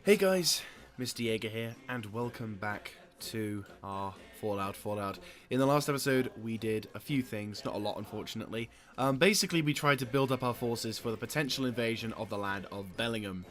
Hey guys, Mr. Jaeger here, and welcome back to our Fallout. In the last episode, we did a few things, not a lot unfortunately. Basically, we tried to build up our forces for the potential invasion of the land of Bellingham.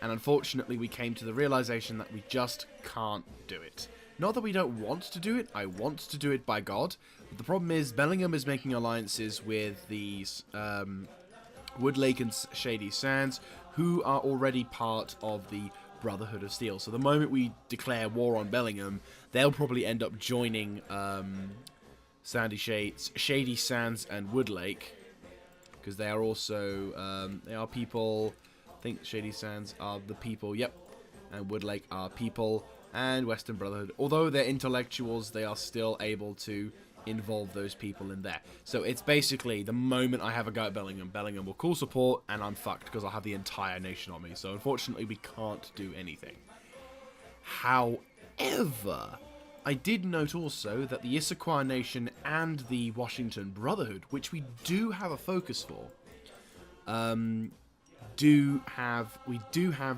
And unfortunately, we came to the realization that we just can't do it. Not that we don't want to do it, I want to do it by God. But the problem is, Bellingham is making alliances with these Woodlake and Shady Sands, who are already part of the Brotherhood of Steel. So the moment we declare war on Bellingham, they'll probably end up joining Shady Sands and Woodlake, because they are also they are people. I think Shady Sands are the people. Yep, and Woodlake are people, and Western Brotherhood. Although they're intellectuals, they are still able to involve those people in there. So it's basically the moment I have a go at Bellingham, Bellingham will call support, and I'm fucked because I'll have the entire nation on me. So unfortunately, we can't do anything. However, I did note also that the Issaquah Nation and the Washington Brotherhood, which we do have a focus for, we do have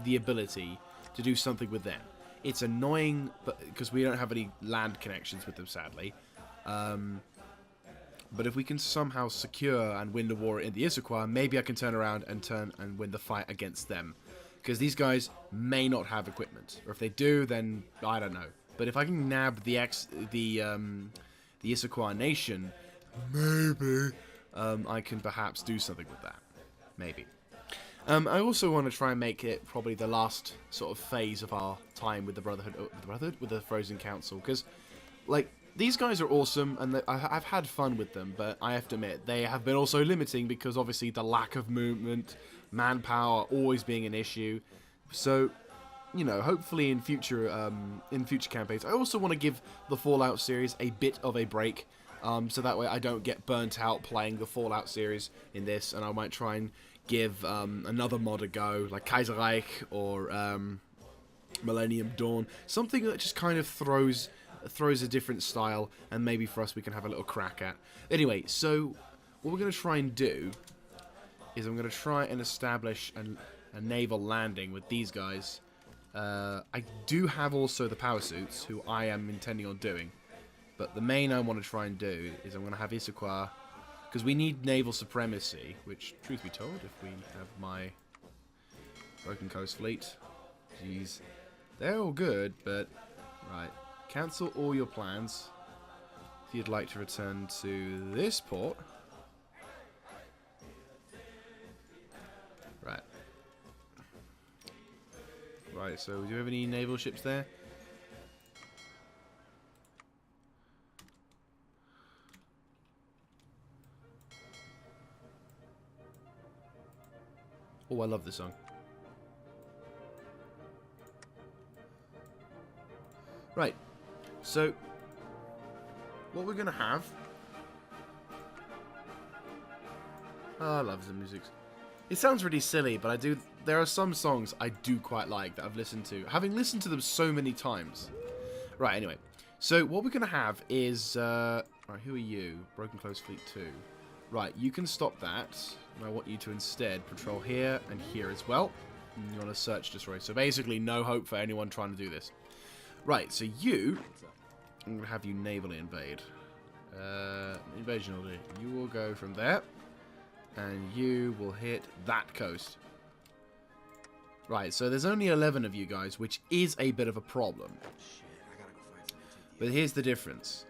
the ability to do something with them. It's annoying, but because we don't have any land connections with them, sadly. But if we can somehow secure and win the war in the Issaquah, maybe I can turn around and win the fight against them. Because these guys may not have equipment, or if they do, then I don't know. But if I can nab the Issaquah Nation, maybe I can perhaps do something with that. Maybe. I also want to try and make it probably the last sort of phase of our time with the Brotherhood, with the Frozen Council, because like, these guys are awesome, and I've had fun with them, but I have to admit, they have been also limiting because obviously the lack of movement, manpower always being an issue. So, you know, hopefully in future campaigns, I also want to give the Fallout series a bit of a break, so that way I don't get burnt out playing the Fallout series in this, and I might try and give another mod a go, like Kaiserreich or Millennium Dawn, something that just kind of throws a different style, and maybe for us we can have a little crack at. Anyway, so what we're going to try and do is I'm going to try and establish a naval landing with these guys. I do have also the power suits, who I am intending on doing, but the main I want to try and do is I'm going to have Issaquah, because we need naval supremacy, which, truth be told, if we have my Broken Coast Fleet, jeez, they're all good, but right. Cancel all your plans if you'd like to return to this port. Right. Right, so do you have any naval ships there? Oh, I love this song. Right. So, what we're going to have... Oh, I love the music. It sounds really silly, but there are some songs I do quite like that I've listened to, having listened to them so many times. Right, anyway. So, what we're going to have is... right, who are you? Broken Close Fleet 2. Right, you can stop that. And I want you to instead patrol here and here as well. And you want to search destroy. So, basically, no hope for anyone trying to do this. Right, so you... I'm going to have you navally invade. Invasion order. You will go from there. And you will hit that coast. Right, so there's only 11 of you guys, which is a bit of a problem. But here's the difference.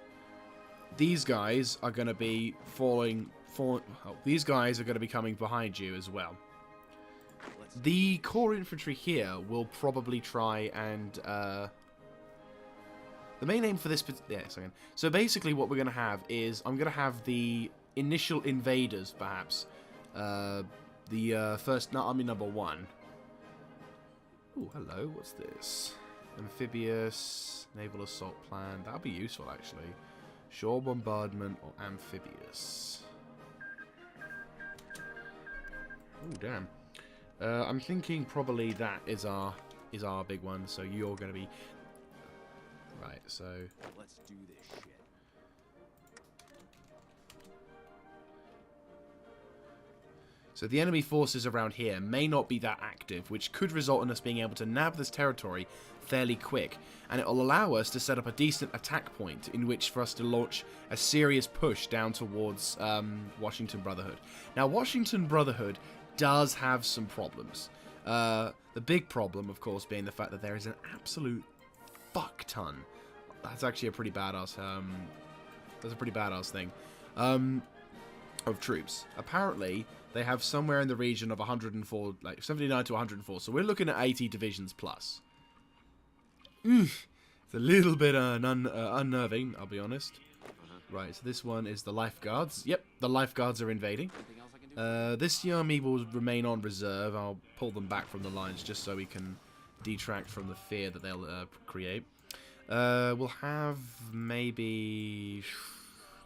These guys are going to be these guys are going to be coming behind you as well. The core infantry here will probably try and... the main aim for this... Yeah, second. So basically what we're going to have is... I'm going to have the initial invaders, perhaps. The first Army number 1. Oh, hello. What's this? Amphibious. Naval assault plan. That'll be useful, actually. Shore bombardment or amphibious. Oh, damn. I'm thinking probably that is our big one. So you're going to be... Right, so... Let's do this shit. So the enemy forces around here may not be that active, which could result in us being able to nab this territory fairly quick. And it will allow us to set up a decent attack point in which for us to launch a serious push down towards Washington Brotherhood. Now, Washington Brotherhood does have some problems. The big problem, of course, being the fact that there is an absolute fuck ton. That's actually a pretty badass. That's a pretty badass thing. Of troops. Apparently, they have somewhere in the region of 104, like 79 to 104. So we're looking at 80 divisions plus. It's a little bit unnerving, I'll be honest. Right, so this one is the lifeguards. Yep, the lifeguards are invading. This army will remain on reserve. I'll pull them back from the lines just so we can detract from the fear that they'll create. We'll have maybe...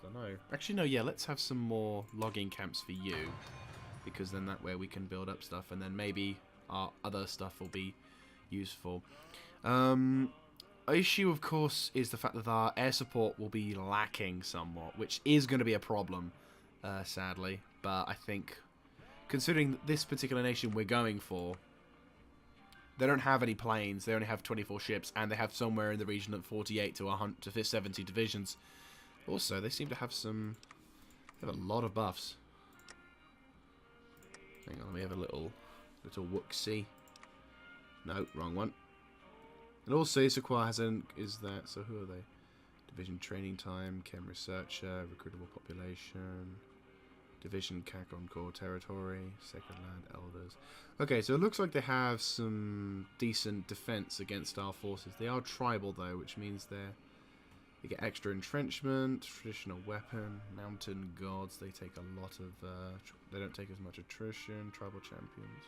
I don't know. Actually, no, yeah, let's have some more logging camps for you. Because then that way we can build up stuff, and then maybe our other stuff will be useful. Issue, of course, is the fact that our air support will be lacking somewhat, which is going to be a problem, sadly. But I think, considering this particular nation we're going for, they don't have any planes, they only have 24 ships, and they have somewhere in the region of 48 to 100 to 70 divisions. Also, they seem to have some... They have a lot of buffs. Hang on, we have a little whoopsie. No, wrong one. And also, Issaquah has an... Is that... So who are they? Division training time, chem researcher, recruitable population, division CAC on core territory, sacred land elders. Okay, so it looks like they have some decent defense against our forces. They are tribal though, which means they get extra entrenchment, traditional weapon, mountain gods. They take a lot of. They don't take as much attrition. Tribal champions.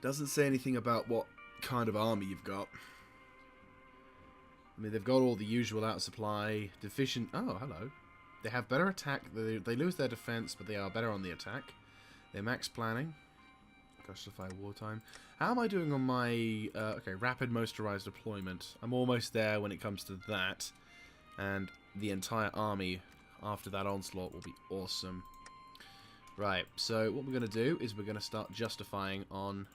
Doesn't say anything about what kind of army you've got. I mean, they've got all the usual out of supply, deficient... Oh, hello. They have better attack. They lose their defense, but they are better on the attack. They're max planning. Justify wartime. How am I doing on my... okay, rapid motorized deployment. I'm almost there when it comes to that. And the entire army after that onslaught will be awesome. Right, so what we're going to do is we're going to start justifying on...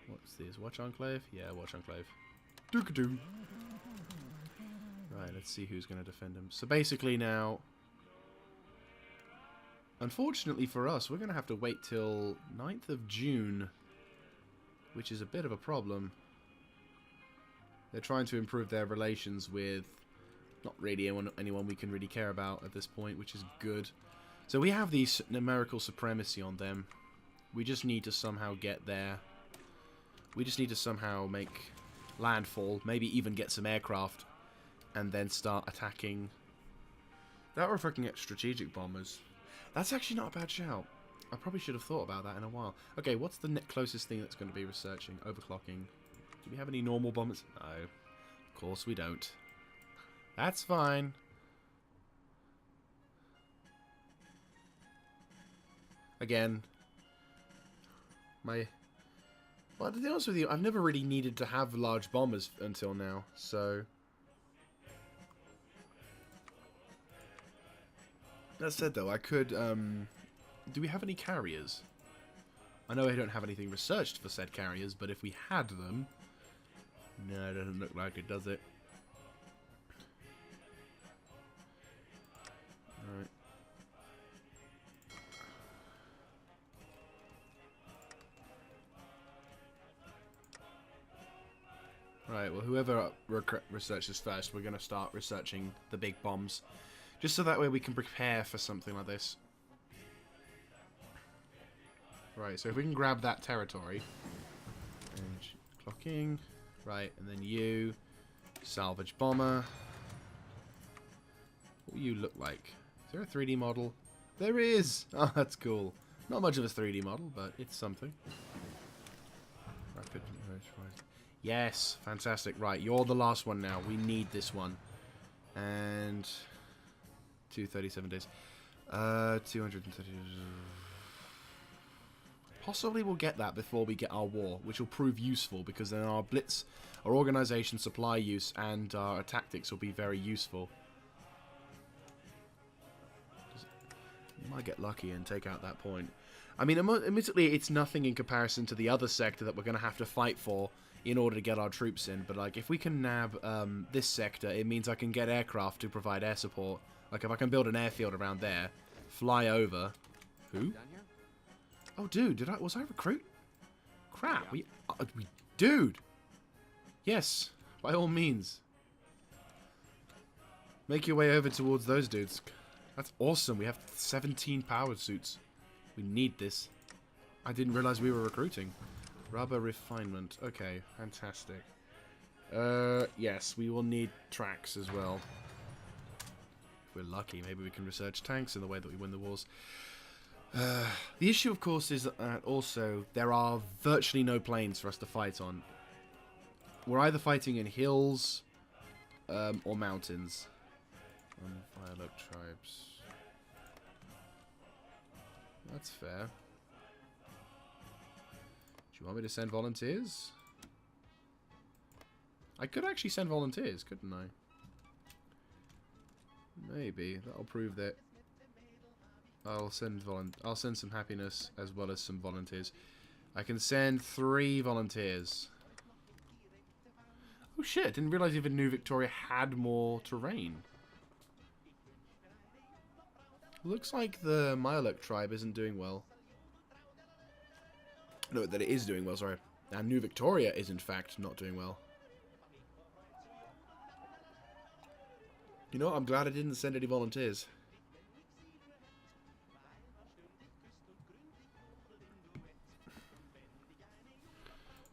what's this? Watch Enclave? Yeah, Watch Enclave. Dookadoo. Right, let's see who's going to defend him. So basically now... Unfortunately for us, we're going to have to wait till 9th of June. Which is a bit of a problem. They're trying to improve their relations with... Not really anyone we can really care about at this point, which is good. So we have the numerical supremacy on them. We just need to somehow get there. We just need to somehow make landfall, maybe even get some aircraft, and then start attacking. That or fucking get strategic bombers. That's actually not a bad shout. I probably should have thought about that in a while. Okay, what's the closest thing that's going to be researching? Overclocking. Do we have any normal bombers? No. Of course we don't. That's fine. Again, well, to be honest with you, I've never really needed to have large bombers until now, so... That said, though, I could, do we have any carriers? I know I don't have anything researched for said carriers, but if we had them... No, it doesn't look like it, does it? Alright. Right, well, whoever researches first, we're going to start researching the big bombs. Just so that way we can prepare for something like this. Right, so if we can grab that territory. And clocking. Right, and then you. Salvage bomber. What do you look like? Is there a 3D model? There is! Oh, that's cool. Not much of a 3D model, but it's something. Rapid motorized. Yes, fantastic. Right, you're the last one now. We need this one. And 237 days. 230. Possibly we'll get that before we get our war, which will prove useful, because then our blitz, our organization supply use, and our tactics will be very useful. We might get lucky and take out that point. I mean, admittedly, it's nothing in comparison to the other sector that we're going to have to fight for in order to get our troops in. But, like, if we can nab this sector, it means I can get aircraft to provide air support. Like, if I can build an airfield around there, fly over... Who? Oh, dude, was I a recruit? Crap, dude! Yes, by all means. Make your way over towards those dudes. That's awesome, we have 17 powered suits. We need this. I didn't realize we were recruiting. Rubber refinement, okay, fantastic. Yes, we will need tracks as well. If we're lucky, maybe we can research tanks in the way that we win the wars. The issue, of course, is that also there are virtually no plains for us to fight on. We're either fighting in hills or mountains. Violet tribes. That's fair. Do you want me to send volunteers? I could actually send volunteers, couldn't I? Maybe. That'll prove that I'll send some happiness as well as some volunteers. I can send 3 volunteers. Oh shit, didn't realise even New Victoria had more terrain. Looks like the Myaluk tribe isn't doing well. No, that it is doing well, sorry. And New Victoria is in fact not doing well. You know what, I'm glad I didn't send any volunteers.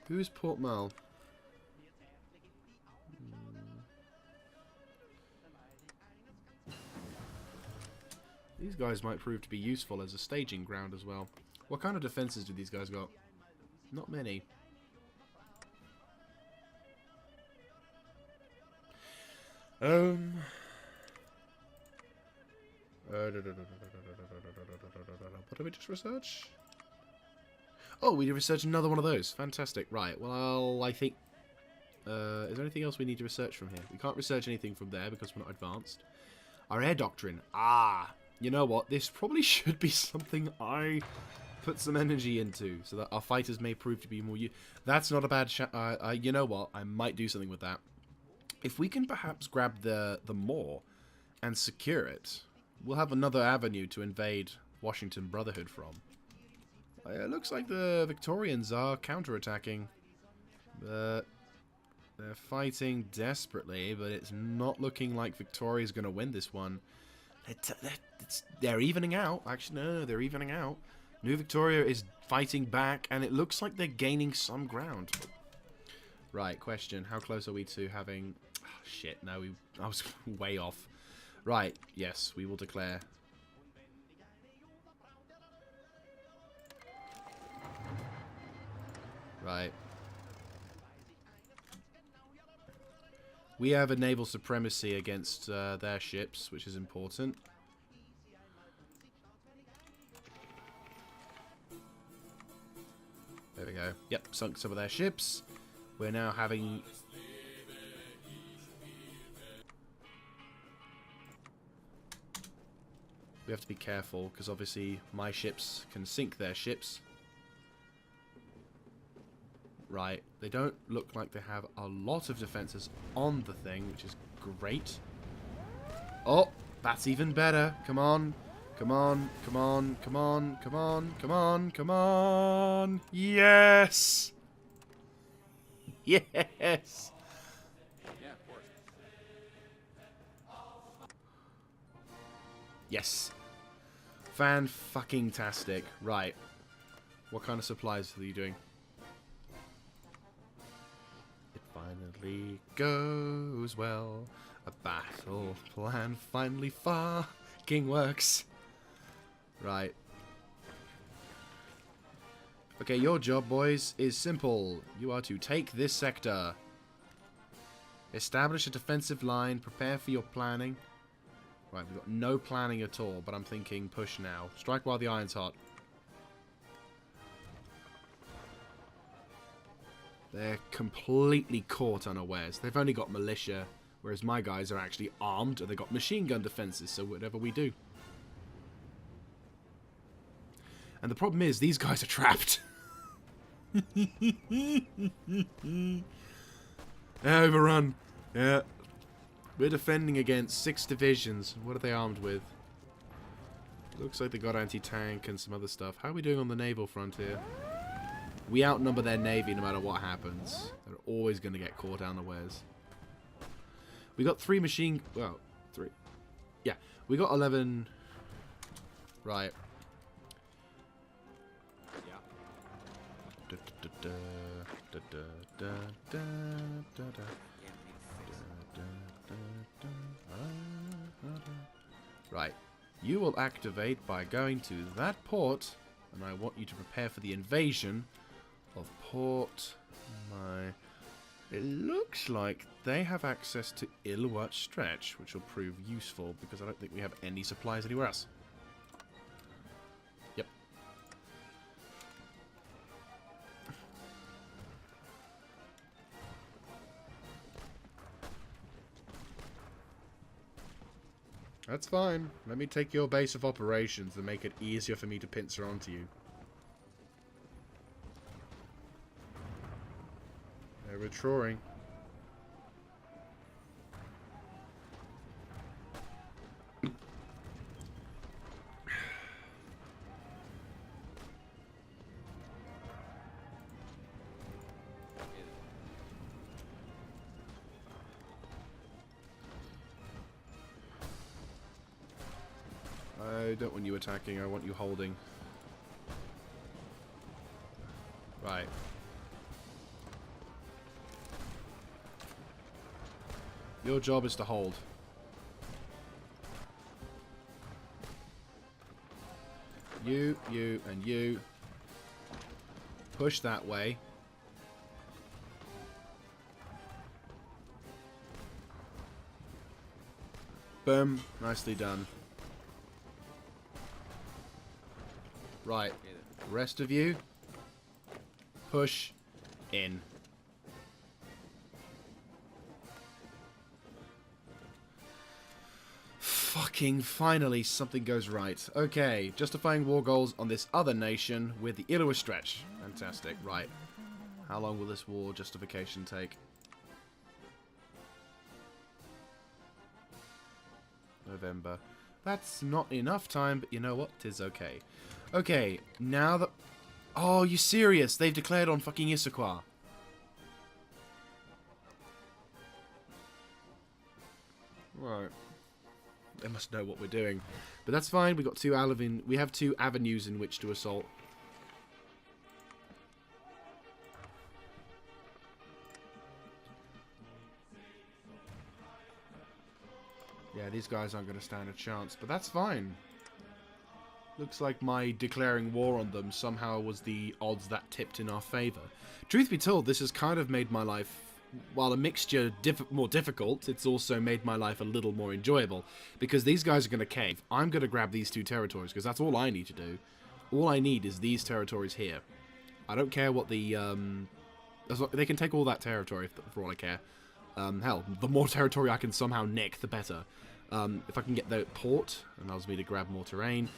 Who's Port Mal? These guys might prove to be useful as a staging ground as well. What kind of defenses do these guys got? Not many. What did we just research? Oh, we researched another one of those. Fantastic. Right, well, I think... is there anything else we need to research from here? We can't research anything from there because we're not advanced. Our air doctrine. Ah! You know what? This probably should be something I put some energy into, so that our fighters may prove to be more... That's not a bad... you know what? I might do something with that. If we can perhaps grab the Moor and secure it, we'll have another avenue to invade Washington Brotherhood from. It looks like the Victorians are counterattacking. They're fighting desperately, but it's not looking like Victoria's going to win this one. They're evening out. Actually, no, they're evening out. New Victoria is fighting back, and it looks like they're gaining some ground. Right, question. How close are we to having... Oh, shit, no, I was way off. Right, yes, we will declare... Right. We have a naval supremacy against their ships, which is important. There we go. Yep, sunk some of their ships. We're now having... We have to be careful, because obviously my ships can sink their ships. Right, they don't look like they have a lot of defenses on the thing, which is great. Oh, that's even better. Come on. Come on, come on, come on, come on, come on, come on. Yes! Yes! Yeah, of course. Yes. Fan-fucking-tastic. Right. What kind of supplies are you doing? Finally goes well. A battle plan finally fucking works. Right. Okay, your job, boys, is simple. You are to take this sector. Establish a defensive line. Prepare for your planning. Right, we've got no planning at all, but I'm thinking push now. Strike while the iron's hot. They're completely caught unawares. They've only got militia, whereas my guys are actually armed and they've got machine gun defenses, so whatever we do. And the problem is, these guys are trapped. Overrun. Yeah. We're defending against 6 divisions. What are they armed with? Looks like they got anti-tank and some other stuff. How are we doing on the naval frontier? We outnumber their navy no matter what happens. They're always going to get caught unawares. We got 3 machine... Well, 3. Yeah, we got 11... Right. Right. You will activate by going to that port, and I want you to prepare for the invasion of Port... It looks like they have access to Ilwat Stretch, which will prove useful, because I don't think we have any supplies anywhere else. Yep. That's fine. Let me take your base of operations and make it easier for me to pincer onto you. They're withdrawing. I don't want you attacking, I want you holding. Right. Your job is to hold. You, and you. Push that way. Boom. Nicely done. Right. Rest of you. Push in. Fucking finally something goes right. Okay, justifying war goals on this other nation with the Ilwa Stretch. Fantastic, right. How long will this war justification take? November. That's not enough time, but you know what? 'Tis okay. Okay, now that... Oh, you serious? They've declared on fucking Issaquah. Right. They must know what we're doing. But that's fine, we have 2 avenues in which to assault. Yeah, these guys aren't going to stand a chance, but that's fine. Looks like my declaring war on them somehow was the odds that tipped in our favour. Truth be told, this has kind of made my life, while a mixture more difficult, it's also made my life a little more enjoyable. Because these guys are going to cave. I'm going to grab these 2 territories, because that's all I need to do. All I need is these territories here. I don't care what the... they can take all that territory, for all I care. Hell, the more territory I can somehow nick, the better. If I can get the port, allows me to grab more terrain.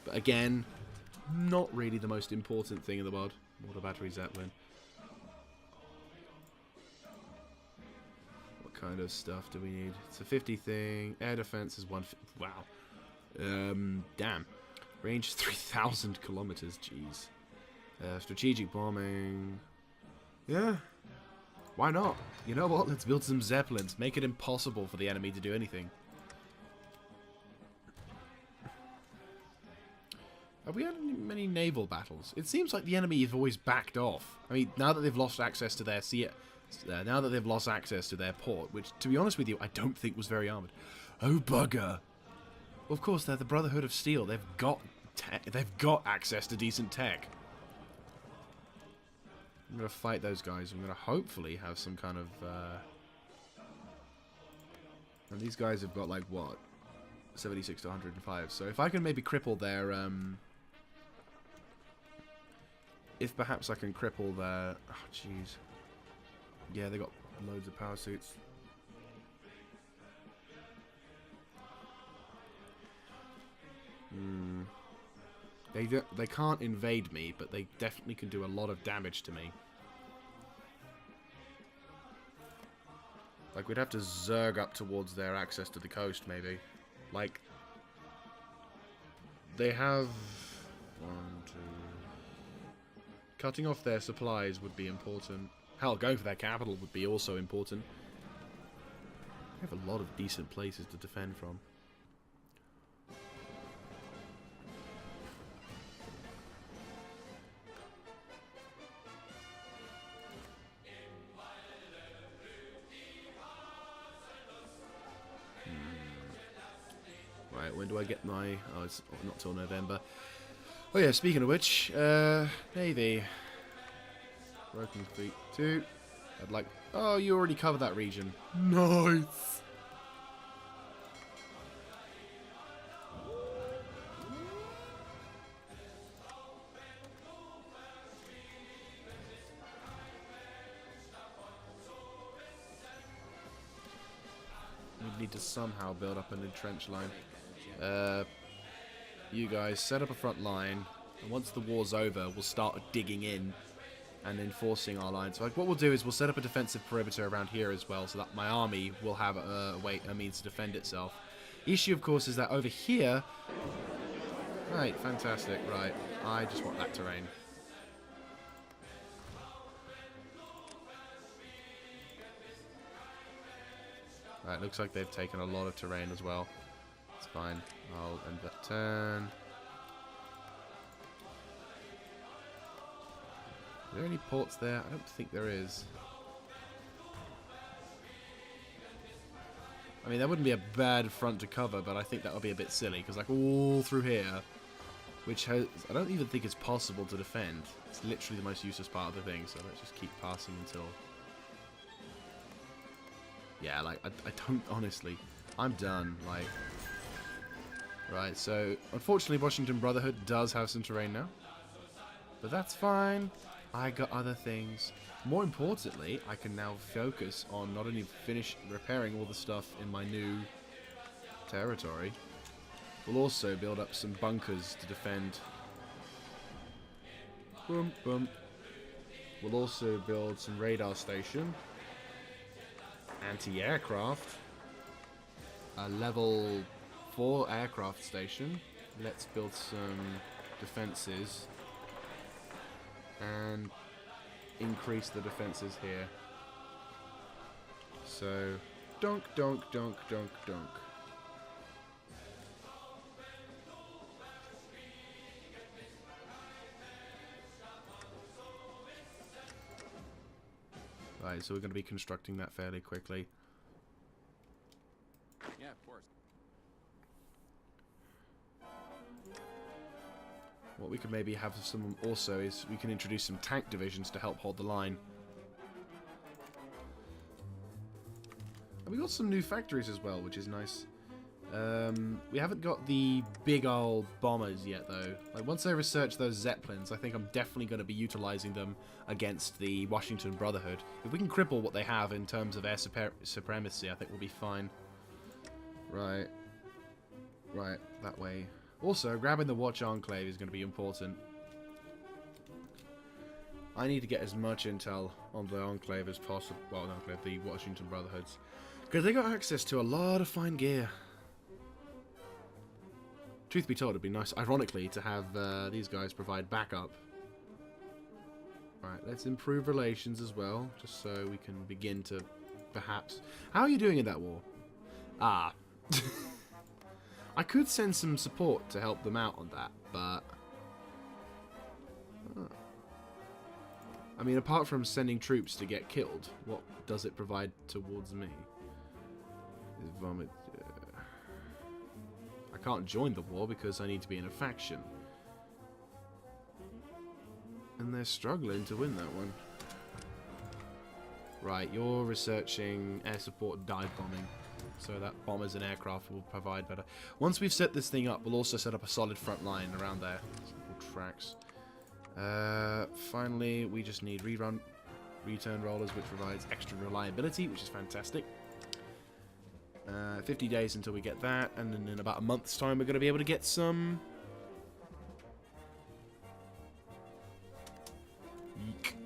But again, not really the most important thing in the world. Water battery Zeppelin. What kind of stuff do we need? It's a 50 thing. Air defense is 150. Wow. Damn. Range 3,000 kilometers. Jeez. Strategic bombing. Yeah. Why not? You know what? Let's build some Zeppelins. Make it impossible for the enemy to do anything. Have we had many naval battles? It seems like the enemy have always backed off. I mean, now that they've lost access to their now that they've lost access to their port, which, to be honest with you, I don't think was very armoured. Oh bugger! Well, of course, they're the Brotherhood of Steel. They've got access to decent tech. I'm gonna fight those guys. I'm gonna hopefully have some kind of. And these guys have got like what, 76 to 105. So if I can maybe cripple their if perhaps I can cripple their... Oh, jeez. Yeah, they got loads of power suits. They can't invade me, but they definitely can do a lot of damage to me. Like, we'd have to zerg up towards their access to the coast, maybe. Like, they have... 1, 2... Cutting off their supplies would be important. Hell, going for their capital would be also important. They have a lot of decent places to defend from. Right, when do I get my... Oh, it's not till November. Oh yeah, speaking of which, Navy. Broken Fleet 2. I'd like... Oh, you already covered that region. Nice! We need to somehow build up an entrench line. You guys set up a front line, and once the war's over, we'll start digging in and enforcing our line. So like, what we'll do is we'll set up a defensive perimeter around here as well, so that my army will have a means to defend itself. The issue, of course, is that over here... Right, fantastic, right. I just want that terrain. Right, looks like they've taken a lot of terrain as well. It's fine. I'll end the turn. Are there any ports there? I don't think there is. I mean, that wouldn't be a bad front to cover, but I think that would be a bit silly, because like all through here, which has... I don't even think it's possible to defend. It's literally the most useless part of the thing, so let's just keep passing until... Yeah, like, I don't... Honestly, I'm done, like... Right, so, unfortunately, Washington Brotherhood does have some terrain now. But that's fine. I got other things. More importantly, I can now focus on not only finish repairing all the stuff in my new territory, we'll also build up some bunkers to defend. Boom, boom. We'll also build some radar station, anti-aircraft, a level 4 aircraft station. Let's build some defenses and increase the defenses here. So, dunk, dunk, dunk, dunk, dunk. Right, so we're going to be constructing that fairly quickly. Yeah, of course. What we could maybe have some also is we can introduce some tank divisions to help hold the line. And we got some new factories as well, which is nice. We haven't got the big old bombers yet, though. Like, once I research those Zeppelins, I think I'm definitely going to be utilizing them against the Washington Brotherhood. If we can cripple what they have in terms of air supremacy, I think we'll be fine. Right. Right, that way. Also, grabbing the Watch Enclave is going to be important. I need to get as much intel on the Enclave as possible. Well, not Enclave, the Washington Brotherhoods. Because they got access to a lot of fine gear. Truth be told, it'd be nice, ironically, to have these guys provide backup. Alright, let's improve relations as well, just so we can begin to, perhaps... How are you doing in that war? Ah. I could send some support to help them out on that, but... I mean, apart from sending troops to get killed, what does it provide towards me? Is vomit... I can't join the war because I need to be in a faction. And they're struggling to win that one. Right, you're researching air support dive bombing. So that bombers and aircraft will provide better. Once we've set this thing up, we'll also set up a solid front line around there. Tracks. Finally, we just need rerun. return rollers, which provides extra reliability, which is fantastic. 50 days until we get that, and then in about a month's time we're going to be able to get some... Yeek.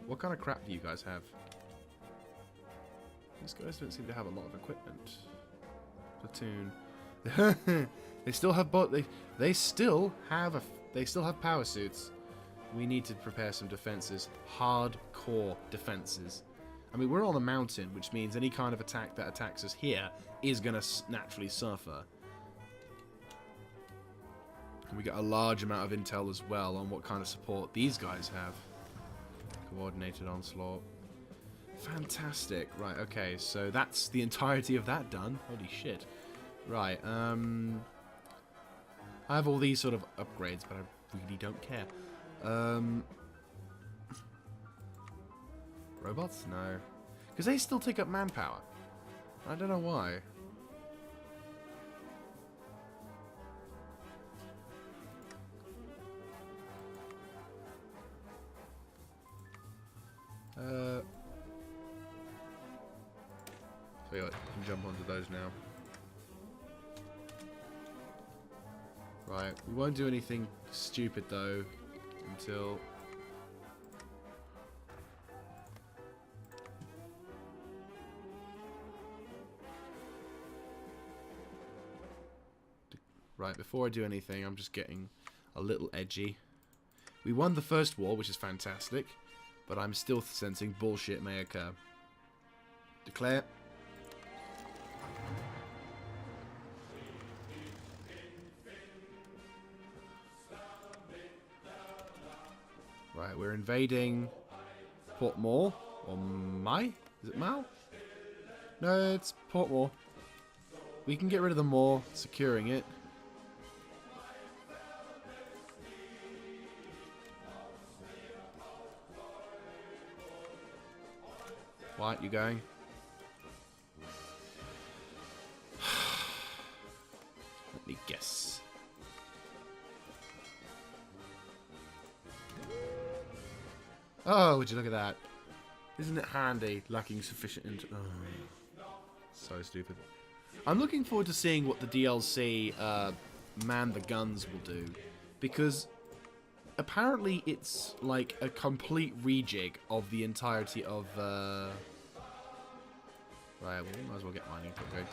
What kind of crap do you guys have? These guys don't seem to have a lot of equipment. Platoon. They still have they still have power suits. We need to prepare some defenses. Hardcore defenses. I mean, we're on a mountain, which means any kind of attack that attacks us here is going to naturally suffer. And we get a large amount of intel as well on what kind of support these guys have. Coordinated onslaught. Fantastic. Right, okay, so that's the entirety of that done. Holy shit. Right, I have all these sort of upgrades, but I really don't care. Robots? No. Because they still take up manpower. I don't know why. So yeah, I can jump onto those now. Right, we won't do anything stupid though until... Right, before I do anything, I'm just getting a little edgy. We won the first war, which is fantastic, but I'm still sensing bullshit may occur. Declare. Right, we're invading Port Moore, or Mai? Is it Mal? No, it's Port Moore. We can get rid of the Moore, securing it. Why aren't you going? Let me guess. Oh, would you look at that? Isn't it handy, lacking sufficient... Oh, so stupid. I'm looking forward to seeing what the DLC Man the Guns will do. Because apparently it's like a complete rejig of the entirety of... Right, well, we might as well get mining. Okay.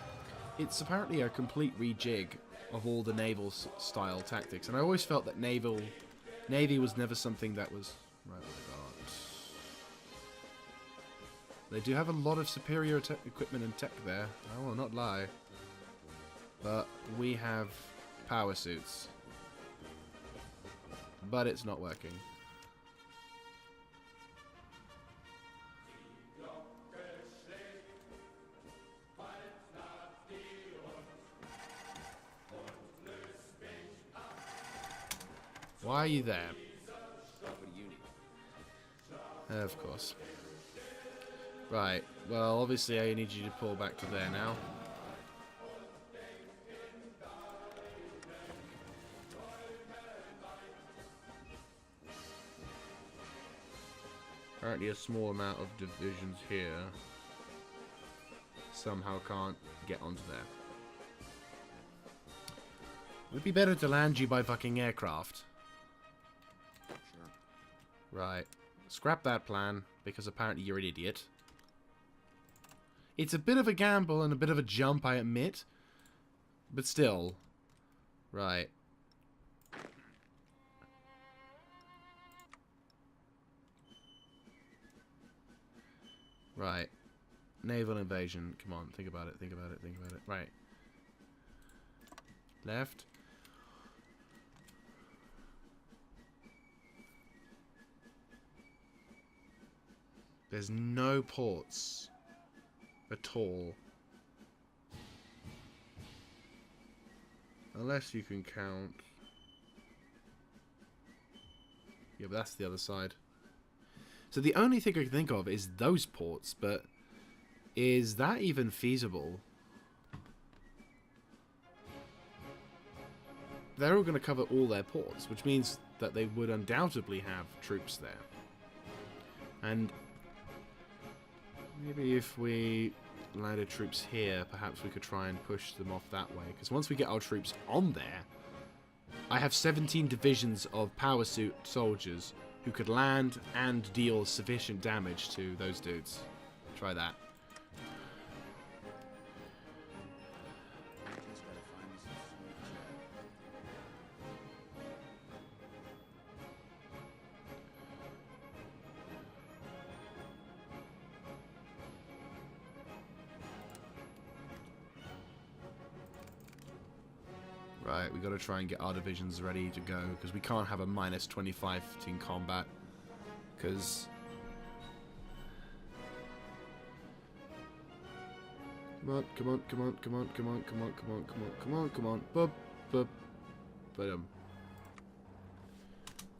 It's apparently a complete rejig of all the naval style tactics. And I always felt that Navy was never something that was... Right, what they got? They do have a lot of superior equipment and tech there. I will not lie. But we have power suits. But it's not working. Why are you there? What do you need? Of course. Right, well, obviously I need you to pull back to there now. Apparently a small amount of divisions here somehow can't get onto there. Would it be better to land you by fucking aircraft? Sure. Right. Scrap that plan, because apparently you're an idiot. It's a bit of a gamble and a bit of a jump, I admit. But still. Right. Right. Naval invasion. Come on, think about it, think about it, think about it. Right. Left. There's no ports at all. Unless you can count... Yeah, but that's the other side. So the only thing I can think of is those ports, but is that even feasible? They're all going to cover all their ports, which means that they would undoubtedly have troops there. And maybe if we landed troops here, perhaps we could try and push them off that way. Because once we get our troops on there, I have 17 divisions of power suit soldiers who could land and deal sufficient damage to those dudes. Try that. Right, we got to try and get our divisions ready to go, because we can't have a minus 25 in combat, because come on, come on, come on, come on, come on, come on, come on, come on, come on, come on, bub, bub, boom.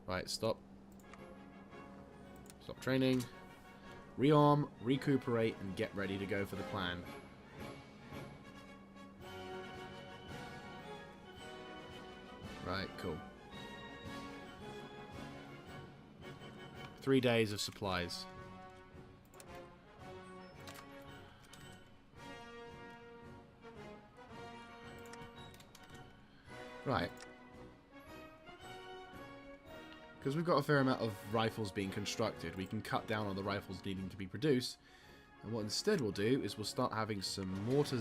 Right, stop. Stop training. Rearm, recuperate, and get ready to go for the plan. Right, cool. 3 days of supplies. Right. Because we've got a fair amount of rifles being constructed, we can cut down on the rifles needing to be produced. And what instead we'll do is we'll start having some mortar.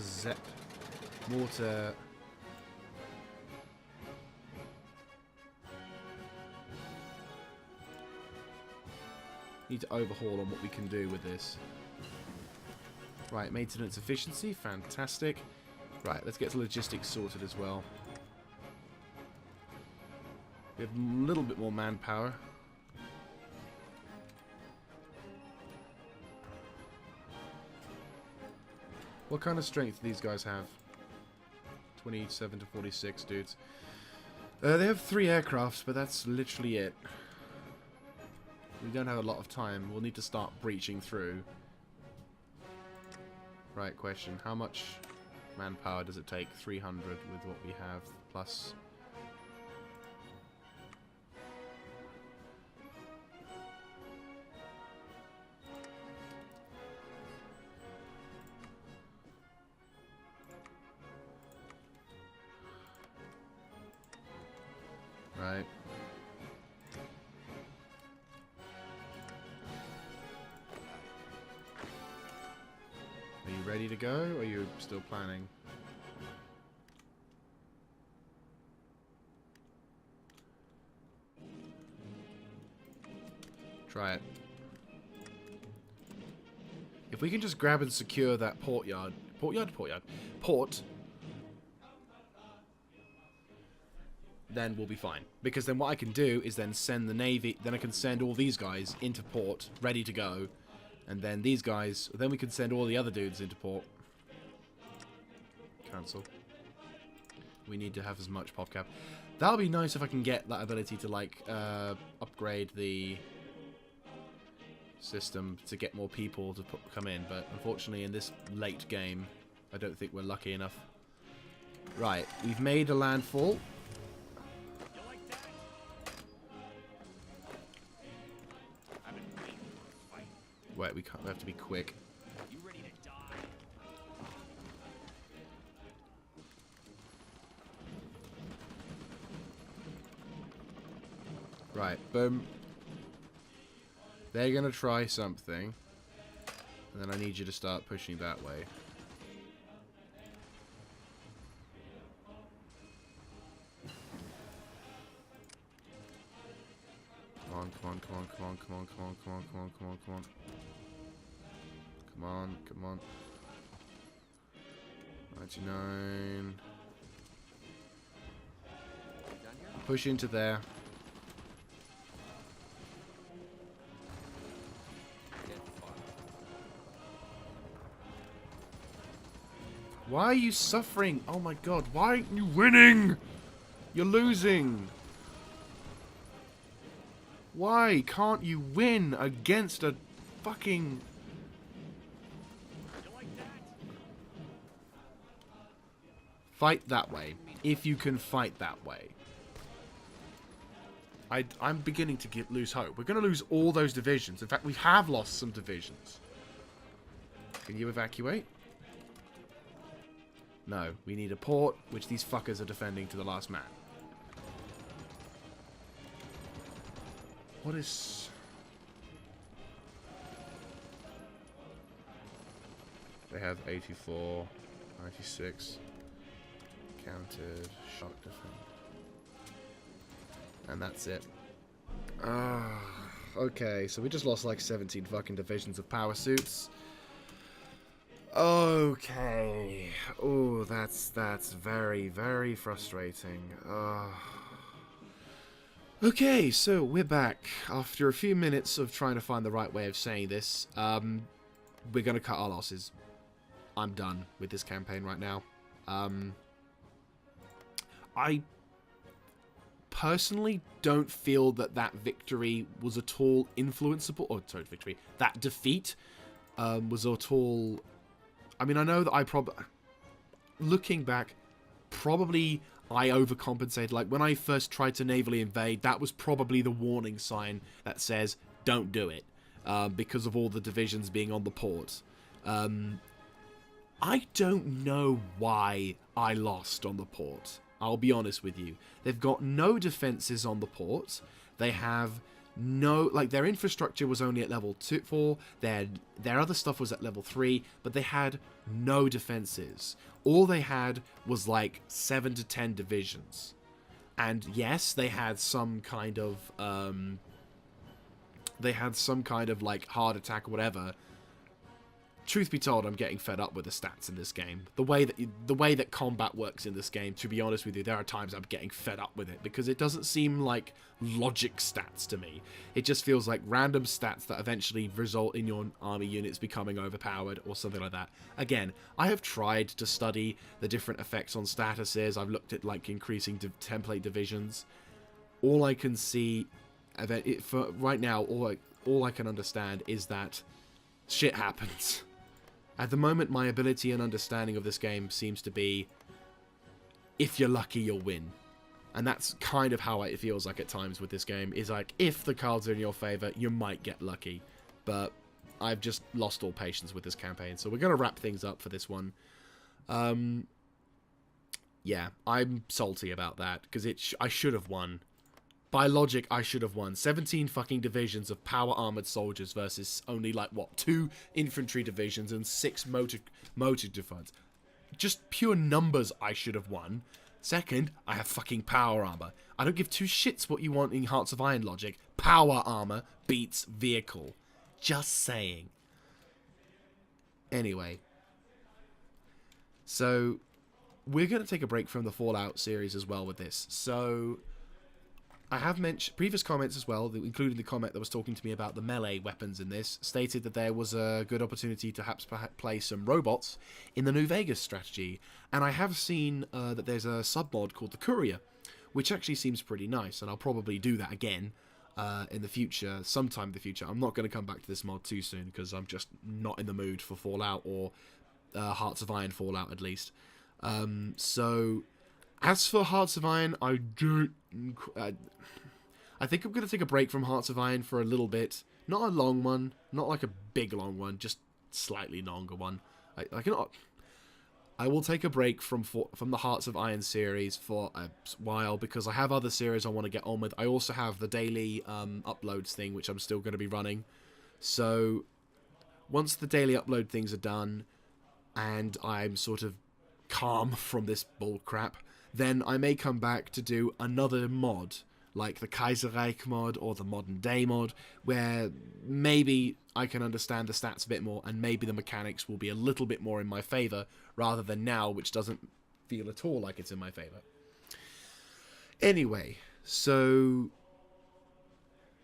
Need to overhaul on what we can do with this. Right, maintenance efficiency, fantastic. Right, let's get the logistics sorted as well. We have a little bit more manpower. What kind of strength do these guys have? 27 to 46 dudes. They have 3 aircrafts, but that's literally it. We don't have a lot of time. We'll need to start breaching through. Right, question. How much manpower does it take? 300 with what we have, plus... Right. Are you ready to go, or are you still planning? Try it. If we can just grab and secure that port, then we'll be fine. Because then what I can do is then send the Navy, then I can send all these guys into port, ready to go. And then these guys, then we can send all the other dudes into port. Cancel. We need to have as much pop cap. That'll be nice if I can get that ability to, like, upgrade the system to get more people to come in. But unfortunately, in this late game, I don't think we're lucky enough. Right, we've made a landfall. Wait, we have to be quick. You ready to die? Right, boom. They're gonna try something. And then I need you to start pushing that way. Come on, come on, come on, come on, come on, come on, come on, come on, come on, come on. Come on, come on. 99. Push into there. Why are you suffering? Oh my god, why aren't you winning? You're losing. Why can't you win against a fucking... Fight that way, if you can fight that way. I'm beginning to lose hope. We're going to lose all those divisions. In fact, we have lost some divisions. Can you evacuate? No. We need a port, which these fuckers are defending to the last man. What is... They have 84, 96, counted, shock defense. And that's it. Okay, so we just lost like 17 fucking divisions of power suits. Okay. Oh, that's very, very frustrating. Okay, so we're back. After a few minutes of trying to find the right way of saying this, we're going to cut our losses. I'm done with this campaign right now. I personally don't feel that victory was at all influenceable. Oh, sorry, victory. That defeat was at all... I mean, I know that I probably... Looking back, probably I overcompensated. Like, when I first tried to navally invade, that was probably the warning sign that says, don't do it. Because of all the divisions being on the port. I don't know why I lost on the port. I'll be honest with you. They've got no defenses on the port. They have no... Like, their infrastructure was only at level 4. Their other stuff was at level 3. But they had no defenses. All they had was, like, 7 to 10 divisions. And, yes, they had some kind of... like, hard attack or whatever. Truth be told, I'm getting fed up with the stats in this game. The way that combat works in this game, to be honest with you, there are times I'm getting fed up with it because it doesn't seem like logic stats to me. It just feels like random stats that eventually result in your army units becoming overpowered or something like that. Again, I have tried to study the different effects on statuses. I've looked at like increasing template divisions. All I can see, for right now, all I can understand is that shit happens. At the moment, my ability and understanding of this game seems to be, if you're lucky, you'll win. And that's kind of how it feels like at times with this game, is like, if the cards are in your favour, you might get lucky. But I've just lost all patience with this campaign, so we're going to wrap things up for this one. Yeah, I'm salty about that, because I should have won. By logic, I should have won. 17 fucking divisions of power armored soldiers versus only, like, what, 2 infantry divisions and 6 motor defense. Just pure numbers, I should have won. Second, I have fucking power armor. I don't give 2 shits what you want in Hearts of Iron logic. Power armor beats vehicle. Just saying. Anyway. So, we're going to take a break from the Fallout series as well with this. So... I have mentioned previous comments as well, including the comment that was talking to me about the melee weapons in this, stated that there was a good opportunity to perhaps play some robots in the New Vegas strategy. And I have seen that there's a sub-mod called the Courier, which actually seems pretty nice, and I'll probably do that again in the future, sometime in the future. I'm not going to come back to this mod too soon, because I'm just not in the mood for Fallout, or Hearts of Iron Fallout at least. So... As for Hearts of Iron, I think I'm going to take a break from Hearts of Iron for a little bit. Not a long one. Not like a big long one. Just slightly longer one. I will take a break from the Hearts of Iron series for a while because I have other series I want to get on with. I also have the daily uploads thing, which I'm still going to be running. So once the daily upload things are done and I'm sort of calm from this bull crap, then I may come back to do another mod, like the Kaiserreich mod or the Modern Day mod, where maybe I can understand the stats a bit more and maybe the mechanics will be a little bit more in my favour, rather than now, which doesn't feel at all like it's in my favour. Anyway, so...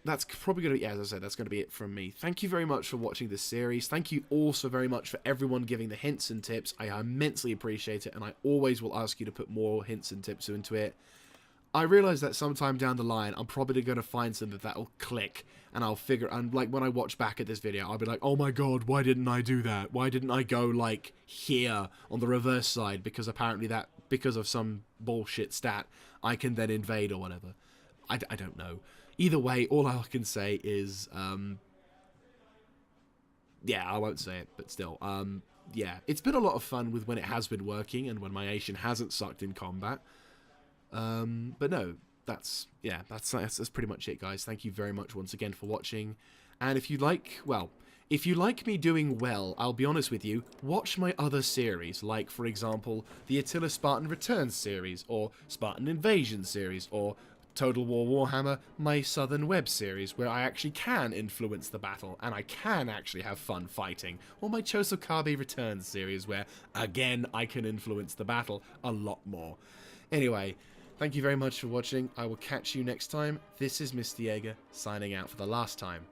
that's probably going to be, yeah, as I said, that's going to be it from me. Thank you very much for watching this series. Thank you also very much for everyone giving the hints and tips. I immensely appreciate it, and I always will ask you to put more hints and tips into it. I realise that sometime down the line, I'm probably going to find something that'll click, and I'll figure, and like when I watch back at this video, I'll be like, oh my god, why didn't I do that? Why didn't I go like here on the reverse side? Because apparently because of some bullshit stat, I can then invade or whatever. I don't know. Either way, all I can say is, yeah, I won't say it, but still, yeah, it's been a lot of fun with when it has been working and when my Asian hasn't sucked in combat. But no, that's pretty much it, guys. Thank you very much once again for watching. And if you like, well, if you like me doing well, I'll be honest with you, watch my other series, like, for example, the Attila Spartan Returns series, or Spartan Invasion series, or Total War Warhammer, my Southern Web series, where I actually can influence the battle, and I can actually have fun fighting, or my Chosokabe Returns series, where, again, I can influence the battle a lot more. Anyway, thank you very much for watching. I will catch you next time. This is Mr. Jaeger, signing out for the last time.